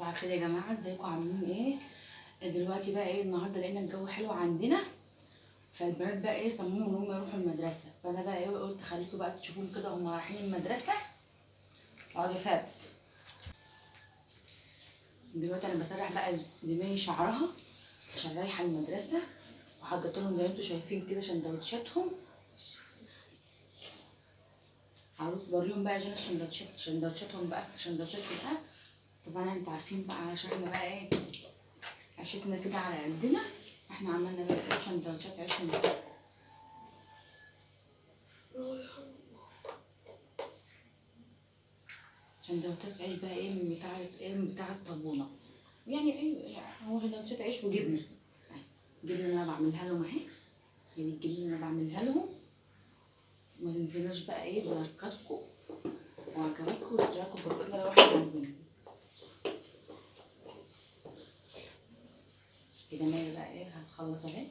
صباح الخير يا جماعه، ازيكم عاملين ايه؟ دلوقتي بقى النهارده لقينا الجو حلو عندنا، فالبنات بقى صمموا ان هم يروحوا المدرسه، فانا بقى قلت خليكم بقى تشوفوهم كده هم رايحين المدرسه. اقعد يا فارس. دلوقتي انا بسرح بقى دماغي شعرها عشان رايحه المدرسه، وحضرت لهم زي ما انتم شايفين كده سندوتشاتهم. هروح بوريهم بقى جنى سندوتشاتهم بقى، سندوتشات بقى. طبعا انتوا عارفين بقى عشان احنا بقى عيشتنا كده على قدنا، احنا عملنا بقى سندوتشات عيش من سندوتشات عيش بقى من بتاع الطابونه، يعني هو سندوتشات عيش وجبنه. الجبنه اللي انا بعملها لهم اهي، يعني الجبنه اللي انا بعملها لهم. ما تنسوناش بقى بلايكاتكم وعجباتكم واشتراككم في القناه لو احنا عاملين كده. مايا بقى هتخلص اهي.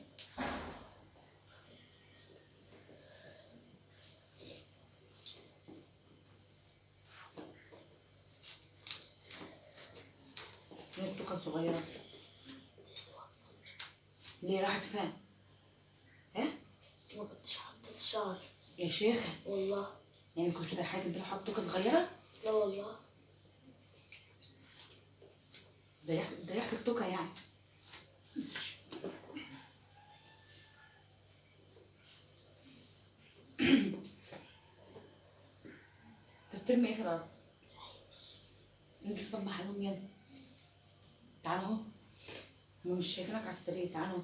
التوكه صغيره ليه راحت فين؟ ما كنتش حاطه الشعر يا شيخه والله. يعني كنت رايحه تجيبي حاطه توكه صغيره؟ لا والله. ضيعت التوكه يعني. انت بترمي ايه في الارض؟ انت تصبح عليهم يلا. تعالوا اهو، هم مش شايفينك على السرير. تعالوا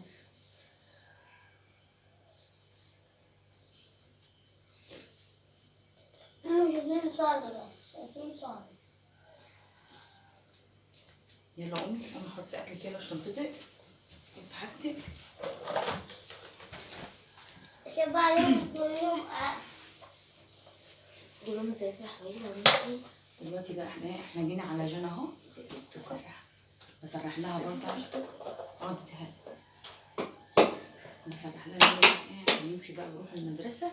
شايفين صعدة بس شايفين صعدة. يلا قومي، انا هحط اكلك يلا في شنطتك، حط حاجتك. كيف عليهم كلهم كلهم ازيكم يا حبايبي عاملين ايه؟ دلوقتي بقى احنا جينا على جنى اهو. بسرح لها برضه عشان اديتها. بسرح لها عشان يمشي بقى ويروح المدرسه.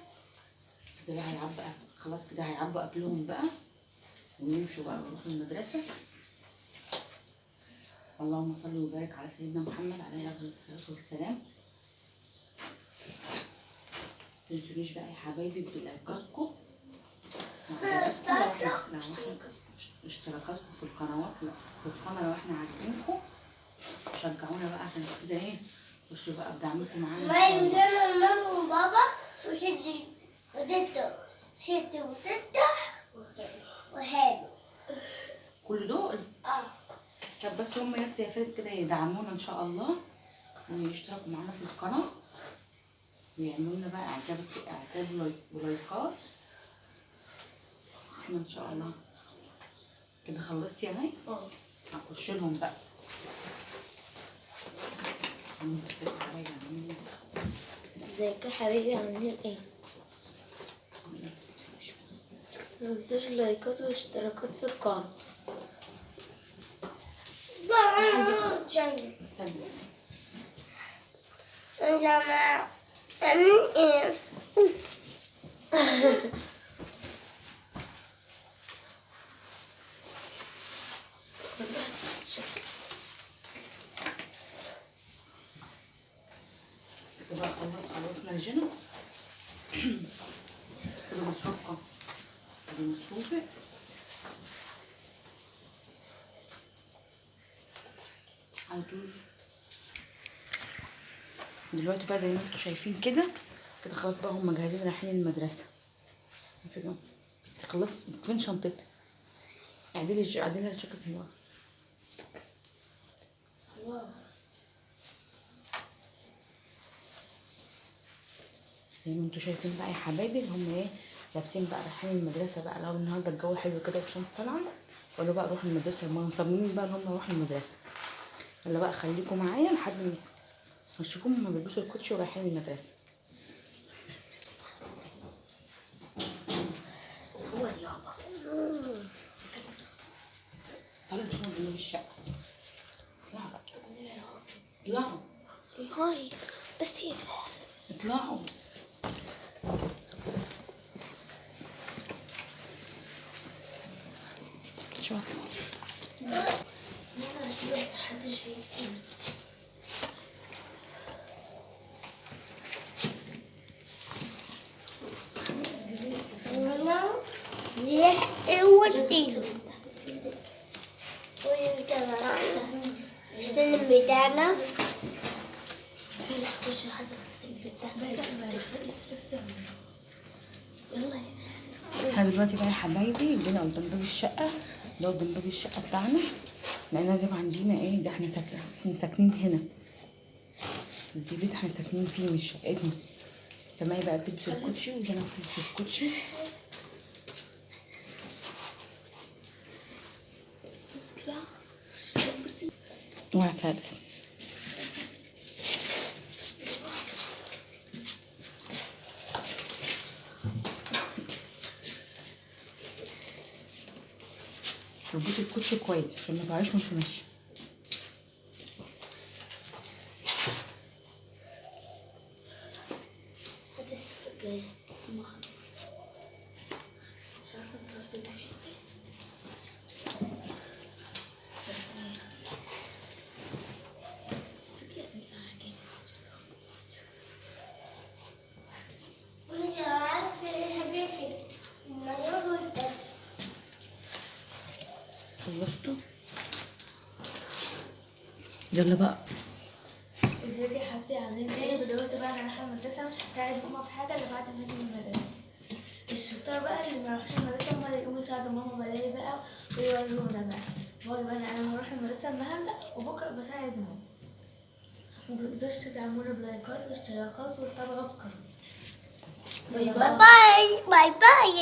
كده بقى هيعبوا بقى، خلاص كده هيعبوا اكلهم بقى ويمشوا بقى ويروحوا المدرسه. اللهم صل وبارك على سيدنا محمد عليه افضل الصلاه والسلام. متنسونيش بقى يا حبايبي بلايكاتكم اشتراكاتكم في القنوات، في القناه لو احنا عاجبينكم. شجعونا بقى عشان كده خشوا بقى بدعمكم معانا ان شاء الله. ما ماما وبابا وشدي وتفتح شدي وتفتح وهادي كل دول طب بس هم بس يا فارس كده يدعمونا ان شاء الله، ويشتركوا معانا في القناه، ويعملوا لنا بقى اعجاب ولايكات. احنا ان شاء الله كده. خلصتي يا مي؟ هخش لهم بقى. ازيك يا حبيبي عاملين ايه؟ متنسوش اللايكات والاشتراكات في القناة. استنى يا جماعة عاملين ايه؟ بس شكت كده بقى خلصنا الجنة. كده مصروفكم، كده مصروفك. على طول دلوقتي بقى زي ما انتوا شايفين كده خلاص بقى هم جاهزين رايحين المدرسة. خلصت فين شنطتي؟ اعدلي الجاكيت من ورا. زي ما انتوا شايفين بقى يا حبايبي اللي هم لابسين بقى رايحين المدرسة بقى. لو النهارده الجو حلو كده والشمس طالعة، قالوا بقى روحوا المدرسة. هم مصممين بقى ان هم يروحوا المدرسة. يلا بقى خليكم معايا لحد ما هتشوفوهم هما بيلبسوا الكوتشي ورايحين المدرسة. هو يابا تعالوا نشوفهم من الشقة. اطلعوا هاي بس يا فارس اطلعوا. شاطر. محدش بيقول. ليه وديته السن بتاعنا احنا دلوقتي بقى يا حبايبي جينا قدام باب الشقة، ده قدام باب الشقة بتاعنا، لأن ده عندنا ايه، ده احنا ساكنين هنا، دي بيت احنا ساكنين فيه مش شقتنا. فماي بقى بتلبس الكوتشي وجانا بتلبس الكوتشي. ويا فارس اربطي الكوتشي كويس عشان ما تقعيش وانت ماشيه. مش عارفة انت رحت في حتة. خلصتوا؟ يلا بقى. ازيك يا حبيبتي عاملين ايه؟ دلوقتي بقى انا رايحة المدرسة، مش هساعد ماما في حاجة الا بعد ما اجي من المدرسة. الشطار بقى اللي ما راحوش المدرسة هما اللي يقوموا يساعدوا ماما بدالي بقى ويورونا بقى. باي بقى، انا هروح المدرسة النهاردة وبكرة بساعد ماما. متنسوش تعملوا لايكات واشتراكات وتابعوا القناة. باي باي. باي باي.